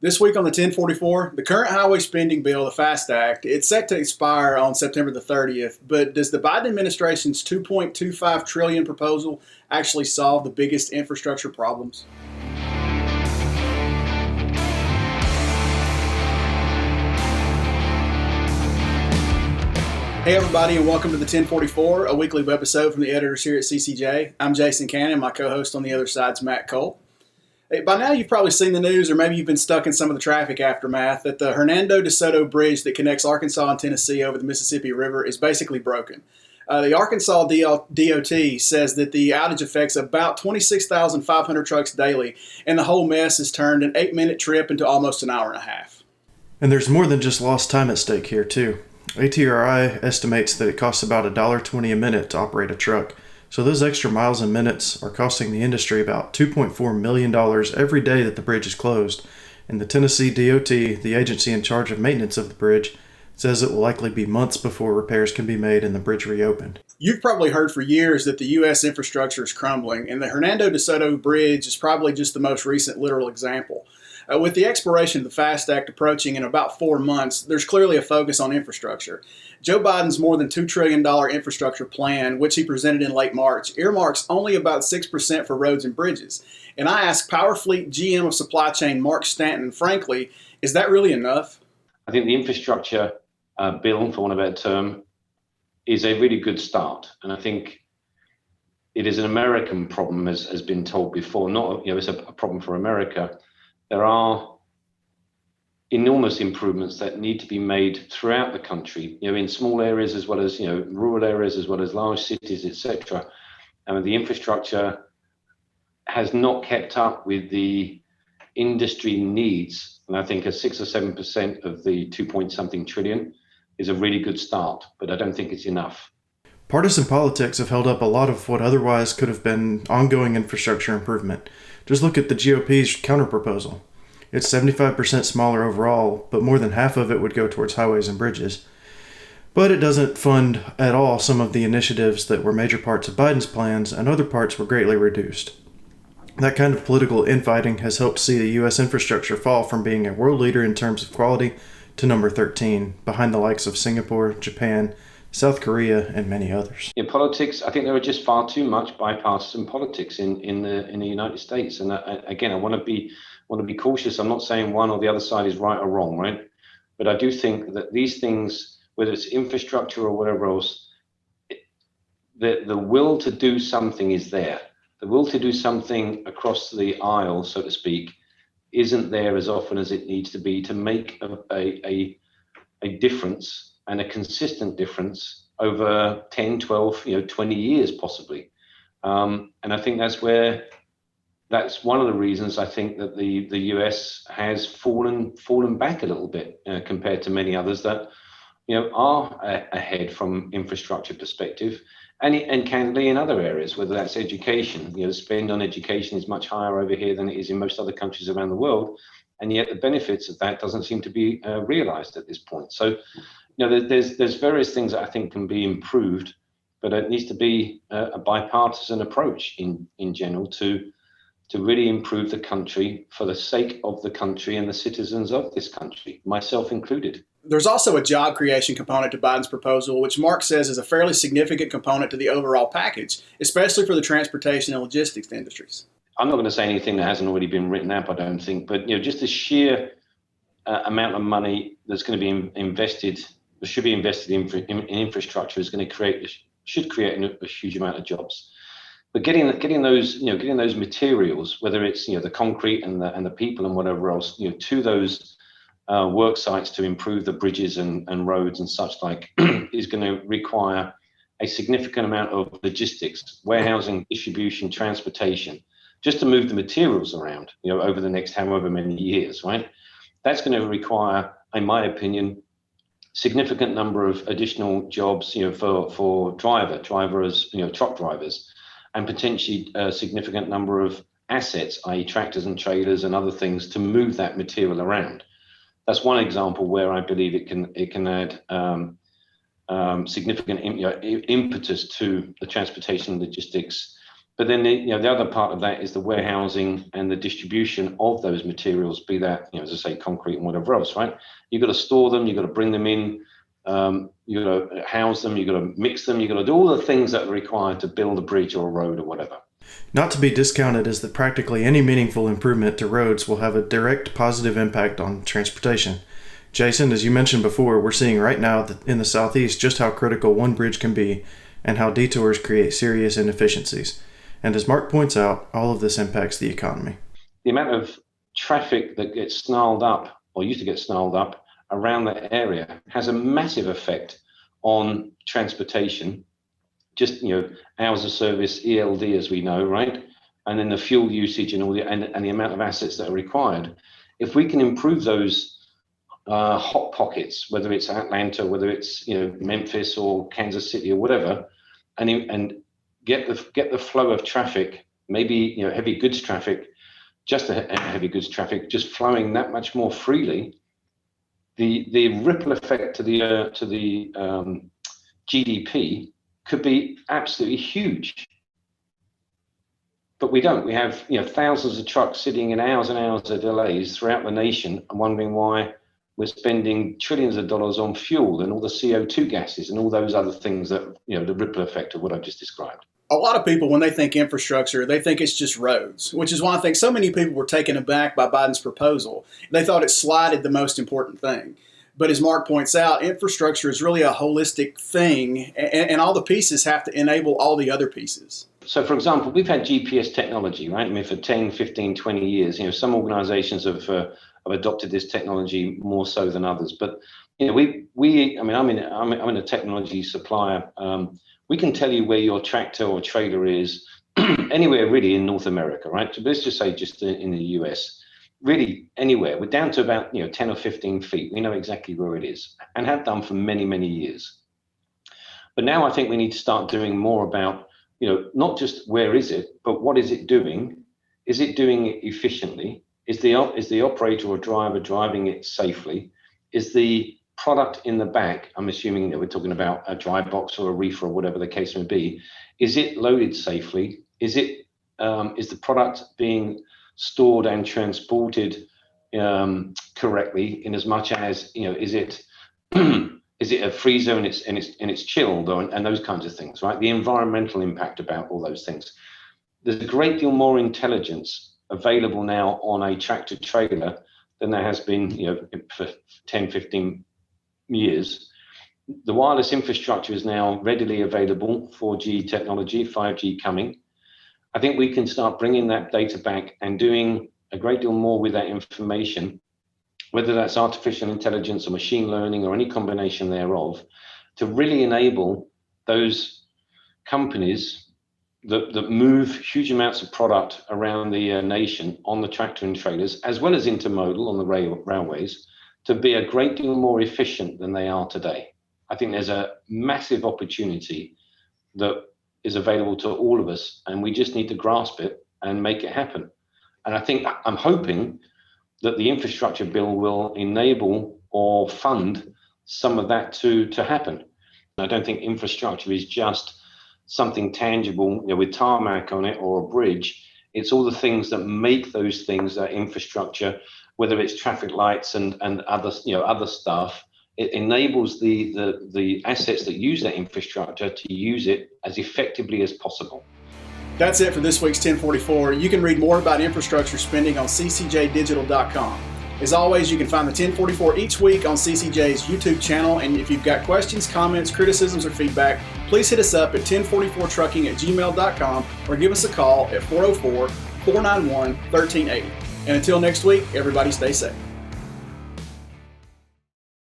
This week on the 1044, the current highway spending bill, the FAST Act, it's set to expire on September the 30th, but does the Biden administration's $2.25 trillion proposal actually solve the biggest infrastructure problems? Hey everybody, and welcome to the 1044, a weekly episode from the editors here at CCJ. I'm Jason Cannon, my co-host on the other side's Matt Cole. Hey, by now you've probably seen the news, or maybe you've been stuck in some of the traffic aftermath, that the Hernando de Soto bridge that connects Arkansas and Tennessee over the Mississippi River is basically broken. The Arkansas DOT says that the outage affects about 26,500 trucks daily, and the whole mess has turned an 8-minute trip into almost an hour and a half. And there's more than just lost time at stake here, too. ATRI estimates that it costs about $1.20 a minute to operate a truck. So those extra miles and minutes are costing the industry about $2.4 million every day that the bridge is closed. And the Tennessee DOT, the agency in charge of maintenance of the bridge, says it will likely be months before repairs can be made and the bridge reopened. You've probably heard for years that the U.S. infrastructure is crumbling, and the Hernando de Soto bridge is probably just the most recent literal example. With the expiration of the FAST Act approaching in about 4 months, there's clearly a focus on infrastructure. Joe Biden's more than $2 trillion infrastructure plan, which he presented in late March, earmarks only about 6% for roads and bridges. And I asked Powerfleet GM of Supply Chain Mark Stanton, frankly, is that really enough? I think the infrastructure bill, for want of a better term, is a really good start. And I think it is an American problem, as has been told before. Not, it's a problem for America. There are enormous improvements that need to be made throughout the country, in small areas as well as, rural areas as well as large cities, etc. And the infrastructure has not kept up with the industry needs. And I think a 6 or 7% of the 2-point-something trillion is a really good start, but I don't think it's enough. Partisan politics have held up a lot of what otherwise could have been ongoing infrastructure improvement. Just look at the GOP's counterproposal. It's 75% smaller overall, but more than half of it would go towards highways and bridges. But it doesn't fund at all some of the initiatives that were major parts of Biden's plans, and other parts were greatly reduced. That kind of political infighting has helped see the U.S. infrastructure fall from being a world leader in terms of quality to number 13, behind the likes of Singapore, Japan, South Korea, and many others. In politics, I think there are just far too much bipartisan politics in the United States. And again, I want to be cautious. I'm not saying one or the other side is right or wrong, right? But I do think that these things, whether it's infrastructure or whatever else, the will to do something is there. The will to do something across the aisle, so to speak, isn't there as often as it needs to be to make a difference, and a consistent difference over 10, 12, 20 years possibly. And I think that's one of the reasons I think that the US has fallen back a little bit compared to many others that are ahead from infrastructure perspective, and candidly in other areas, whether that's education. The spend on education is much higher over here than it is in most other countries around the world, and yet the benefits of that doesn't seem to be realized at this point. So there's various things that I think can be improved, but it needs to be a bipartisan approach in general to really improve the country for the sake of the country and the citizens of this country, myself included. There's also a job creation component to Biden's proposal, which Mark says is a fairly significant component to the overall package, especially for the transportation and logistics industries. I'm not going to say anything that hasn't already been written up, I don't think, but just the sheer amount of money that's going to be invested, that should be invested in infrastructure, is going to should create a huge amount of jobs. But getting those materials, whether it's the concrete and the people and whatever else, to those work sites to improve the bridges and roads and such like, is going to require a significant amount of logistics, warehousing, distribution, transportation, just to move the materials around, over the next however many years, right? That's going to require, in my opinion, significant number of additional jobs, for drivers, truck drivers, and potentially a significant number of assets, i.e. tractors and trailers and other things, to move that material around. That's one example where I believe it can add significant impetus to the transportation and logistics But then the other part of that is the warehousing and the distribution of those materials, be that, as I say, concrete and whatever else, right? You've got to store them, you've got to bring them in, you've got to house them, you've got to mix them, you've got to do all the things that are required to build a bridge or a road or whatever. Not to be discounted is that practically any meaningful improvement to roads will have a direct positive impact on transportation. Jason, as you mentioned before, we're seeing right now in the Southeast just how critical one bridge can be and how detours create serious inefficiencies. And as Mark points out, all of this impacts the economy. The amount of traffic that gets snarled up, or used to get snarled up, around that area has a massive effect on transportation. Just, hours of service, ELD, as we know, right? And then the fuel usage and all and the amount of assets that are required. If we can improve those hot pockets, whether it's Atlanta, whether it's Memphis or Kansas City or whatever, and get the flow of traffic, maybe heavy goods traffic, just heavy goods traffic, just flowing that much more freely, the ripple effect to the GDP could be absolutely huge. But we don't. We have thousands of trucks sitting in hours and hours of delays throughout the nation and wondering why we're spending trillions of dollars on fuel and all the CO2 gases and all those other things that, the ripple effect of what I've just described. A lot of people, when they think infrastructure, they think it's just roads, which is why I think so many people were taken aback by Biden's proposal. They thought it slighted the most important thing. But as Mark points out, infrastructure is really a holistic thing, and all the pieces have to enable all the other pieces. So, for example, we've had GPS technology, right? I mean, for 10, 15, 20 years. Some organizations have adopted this technology more so than others. But, I'm in a technology supplier. We can tell you where your tractor or trailer is anywhere really in North America, right? So let's just say just in the US. Really anywhere. We're down to about 10 or 15 feet. We know exactly where it is and have done for many, many years. But now I think we need to start doing more about, not just where is it, but what is it doing? Is it doing it efficiently? Is the operator or driver driving it safely? Is the product in the back, I'm assuming we're talking about a dry box or a reefer or whatever the case may be, is it loaded safely? Is the product being stored and transported correctly, in as much as is it a freezer and it's chilled, and those kinds of things, right? The environmental impact about all those things. There's a great deal more intelligence available now on a tractor trailer than there has been for 10, 15 years. The wireless infrastructure is now readily available, 4G technology, 5G coming. I think we can start bringing that data back and doing a great deal more with that information, whether that's artificial intelligence or machine learning or any combination thereof, to really enable those companies that move huge amounts of product around the nation on the tractor and trailers, as well as intermodal on the railways, to be a great deal more efficient than they are today. I think there's a massive opportunity that is available to all of us, and we just need to grasp it and make it happen. And I'm hoping that the infrastructure bill will enable or fund some of that to happen. I don't think infrastructure is just something tangible, with tarmac on it or a bridge. It's all the things that make those things, that infrastructure, whether it's traffic lights and other stuff. It enables the assets that use that infrastructure to use it as effectively as possible. That's it for this week's 1044. You can read more about infrastructure spending on ccjdigital.com. As always, you can find the 1044 each week on CCJ's YouTube channel, and if you've got questions, comments, criticisms, or feedback, please hit us up at 1044trucking@gmail.com or give us a call at 404-491-1380. And until next week, everybody stay safe.